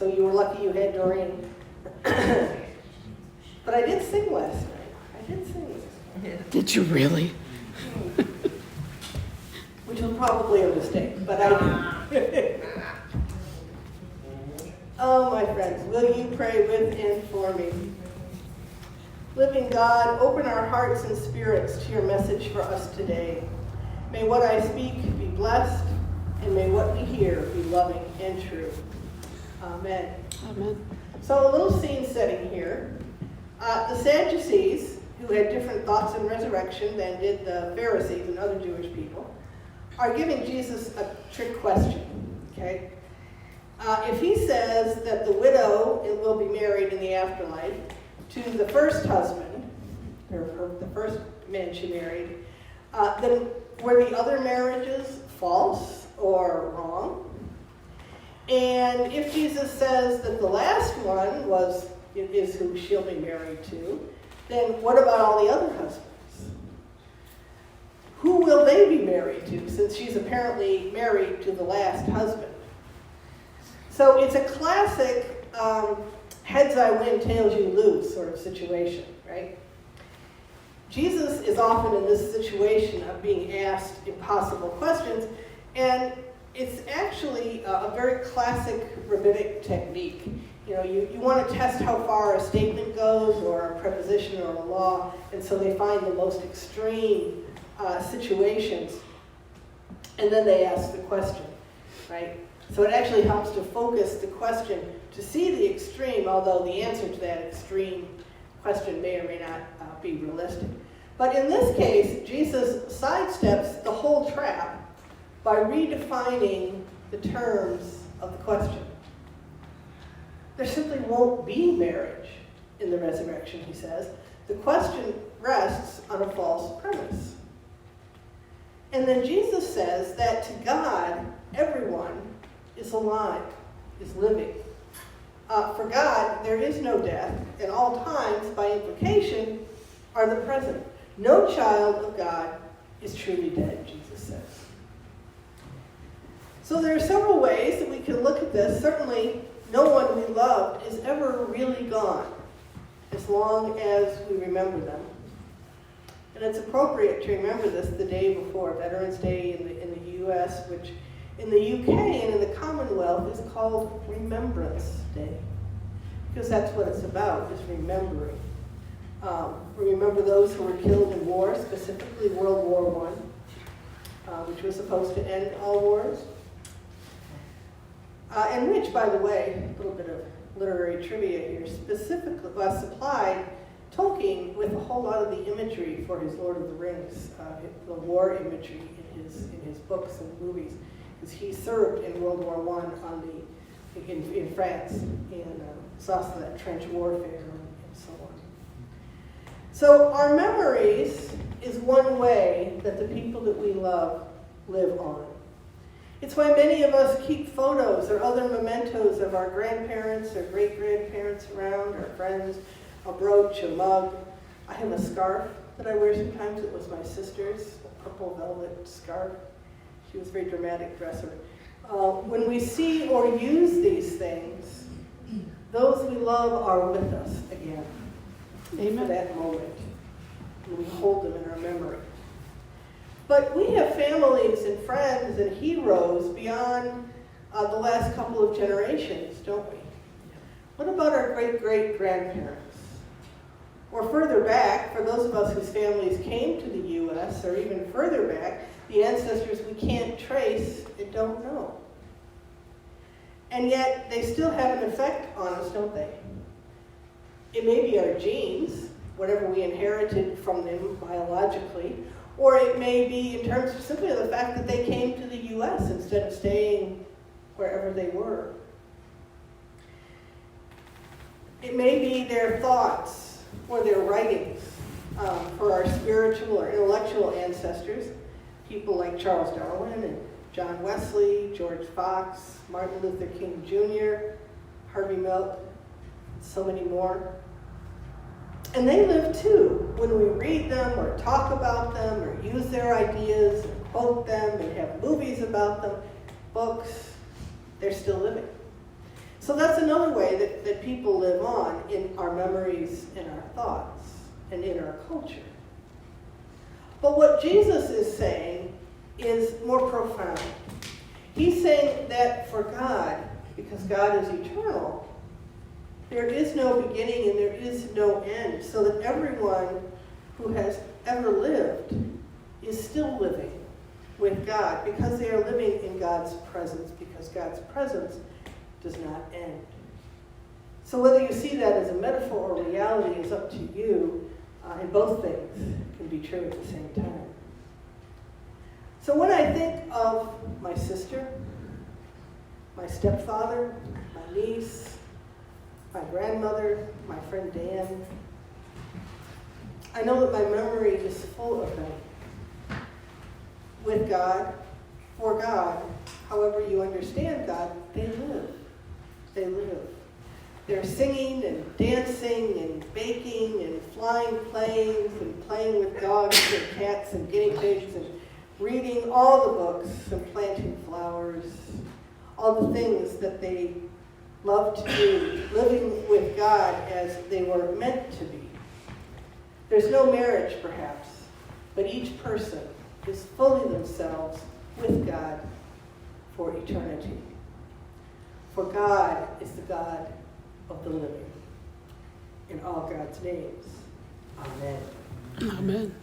So you were lucky you had Doreen. But I did sing last night. I did sing. Did you really? Which was probably a mistake, but I did. Oh, my friends, will you pray with and for me? Living God, open our hearts and spirits to your message for us today. May what I speak be blessed, and may what we hear be loving and true. Amen. Amen. So a little scene setting here. The Sadducees, who had different thoughts on resurrection than did the Pharisees and other Jewish people, are giving Jesus a trick question. Okay? If he says that the widow will be married in the afterlife to the first husband, or the first man she married, then were the other marriages false or wrong? And if Jesus says that the last one is who she'll be married to, then what about all the other husbands? Who will they be married to, since she's apparently married to the last husband? So it's a classic heads I win, tails you lose sort of situation, right? Jesus is often in this situation of being asked impossible questions, and it's actually a very classic rabbinic technique. You know, you want to test how far a statement goes, or a preposition, or a law, and so they find the most extreme situations, and then they ask the question, right? So it actually helps to focus the question to see the extreme, although the answer to that extreme question may or may not be realistic. But in this case, Jesus sidesteps the whole trap by redefining the terms of the question. There simply won't be marriage in the resurrection, he says. The question rests on a false premise. And then Jesus says that to God, everyone is alive, is living. For God, there is no death, and all times, by implication, are the present. No child of God is truly dead, Jesus says. So there are several ways that we can look at this. Certainly, no one we loved is ever really gone, as long as we remember them. And it's appropriate to remember this the day before Veterans Day in the U.S., which in the UK and in the Commonwealth is called Remembrance Day, because that's what it's about, is remembering. We remember those who were killed in war, specifically World War I, which was supposed to end all wars. And which, by the way, a little bit of literary trivia here, specifically supplied Tolkien with a whole lot of the imagery for his Lord of the Rings, the war imagery in his books and movies, because he served in World War I in France and saw some of that trench warfare and so on. So our memories is one way that the people that we love live on. It's why many of us keep photos or other mementos of our grandparents or great-grandparents around, our friends, a brooch, a mug. I have a scarf that I wear sometimes. It was my sister's, a purple velvet scarf. She was a very dramatic dresser. When we see or use these things, those we love are with us again. Amen. For that moment. And we hold them in our memory. But we have families and friends and heroes beyond the last couple of generations, don't we? What about our great-great-grandparents? Or further back, for those of us whose families came to the U.S., or even further back, the ancestors we can't trace and don't know. And yet, they still have an effect on us, don't they? It may be our genes, whatever we inherited from them biologically, or it may be in terms of simply the fact that they came to the U.S. instead of staying wherever they were. It may be their thoughts or their writings for our spiritual or intellectual ancestors, people like Charles Darwin and John Wesley, George Fox, Martin Luther King Jr., Harvey Milk, so many more. And they live too. When we read them or talk about them or use their ideas and quote them and have movies about them, books, they're still living. So that's another way that people live on in our memories and our thoughts and in our culture. But what Jesus is saying is more profound. He's saying that for God, because God is eternal, there is no beginning and there is no end, so that everyone who has ever lived is still living with God because they are living in God's presence, because God's presence does not end. So whether you see that as a metaphor or reality is up to you, and both things can be true at the same time. So when I think of my sister, my stepfather, my niece, my grandmother, my friend Dan, I know that my memory is full of them. With God, for God, however you understand God, they live. They live. They're singing and dancing and baking and flying planes and playing with dogs and cats and guinea pigs and reading all the books and planting flowers, all the things that they love to do, living with God as they were meant to be. There's no marriage, perhaps, but each person is fully themselves with God for eternity. For God is the God of the living. In all God's names, amen. Amen.